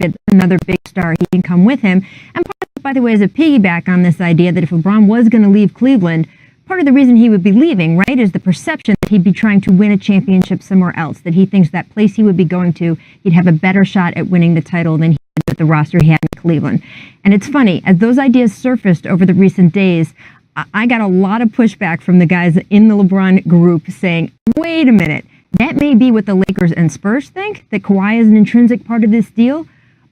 drafted another big star, he can come with him. And part of it, by the way, is a piggyback on this idea that if LeBron was going to leave Cleveland, part of the reason he would be leaving, right, is the perception that he'd be trying to win a championship somewhere else, that he thinks that place he would be going to, he'd have a better shot at winning the title than he did with the roster he had in Cleveland. And it's funny, as those ideas surfaced over the recent days, I got a lot of pushback from the guys in the LeBron group saying, wait a minute, that may be what the Lakers and Spurs think, that Kawhi is an intrinsic part of this deal,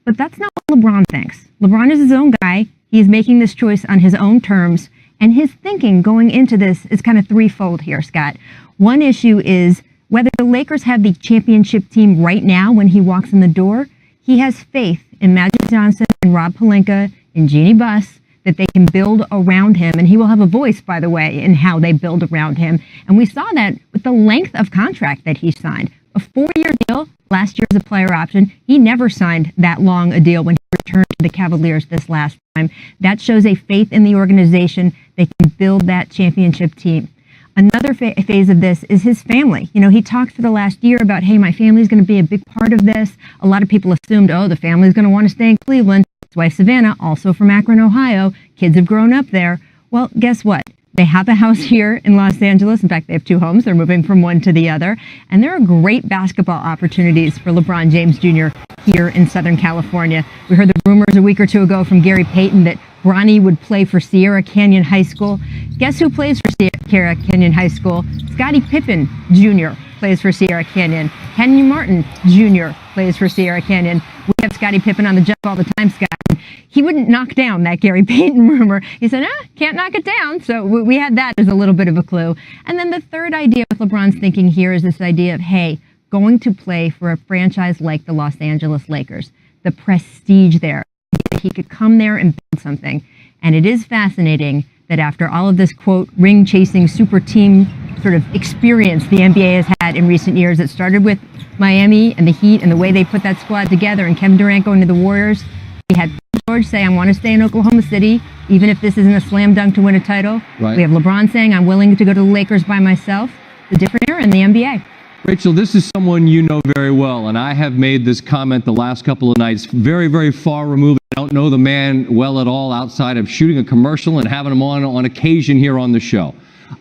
but that's not what LeBron thinks. LeBron is his own guy. He's making this choice on his own terms, and his thinking going into this is kind of threefold here, Scott. One issue is whether the Lakers have the championship team right now when he walks in the door. He has faith in Magic Johnson and Rob Pelinka and Jeannie Buss that they can build around him, and he will have a voice, by the way, in how they build around him. And we saw that with the length of contract that he signed. A 4-year deal, last year as a player option. He never signed that long a deal when he returned to the Cavaliers this last time. That shows a faith in the organization. They can build that championship team. Another phase of this is his family. You know, he talked for the last year about, hey, my family's going to be a big part of this. A lot of people assumed, oh, the family's going to want to stay in Cleveland. His wife, Savannah, also from Akron, Ohio. Kids have grown up there. Well, guess what? They have a house here in Los Angeles. In fact, they have 2 homes. They're moving from one to the other. And there are great basketball opportunities for LeBron James Jr. here in Southern California. We heard the rumors a week or two ago from Gary Payton that Bronny would play for Sierra Canyon High School. Guess who plays for Sierra Canyon High School? Scottie Pippen Jr. plays for Sierra Canyon. Kenyon Martin Jr. plays for Sierra Canyon. We have Scottie Pippen on the jump all the time, Scott. He wouldn't knock down that Gary Payton rumor. He said, can't knock it down. So we had that as a little bit of a clue. And then the third idea with LeBron's thinking here is this idea of, hey, going to play for a franchise like the Los Angeles Lakers, the prestige there. He could come there and build something. And it is fascinating that after all of this, quote, ring-chasing super team sort of experience the NBA has had in recent years, it started with Miami and the Heat and the way they put that squad together and Kevin Durant going to the Warriors. We had George say, I want to stay in Oklahoma City, even if this isn't a slam dunk to win a title. Right. We have LeBron saying, I'm willing to go to the Lakers by myself. It's a different era in the NBA. Rachel, this is someone you know very well, and I have made this comment the last couple of nights, very, very far removed. I don't know the man well at all outside of shooting a commercial and having him on occasion here on the show.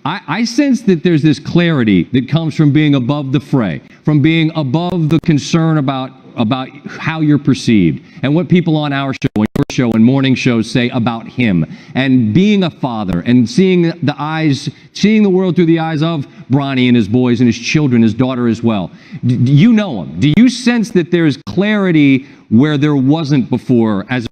I sense that there's this clarity that comes from being above the fray, from being above the concern about how you're perceived and what people on our show and your show and morning shows say about him, and being a father and seeing the world through the eyes of Bronny and his boys and his children, his daughter as well. You know him. Do you sense that there's clarity where there wasn't before as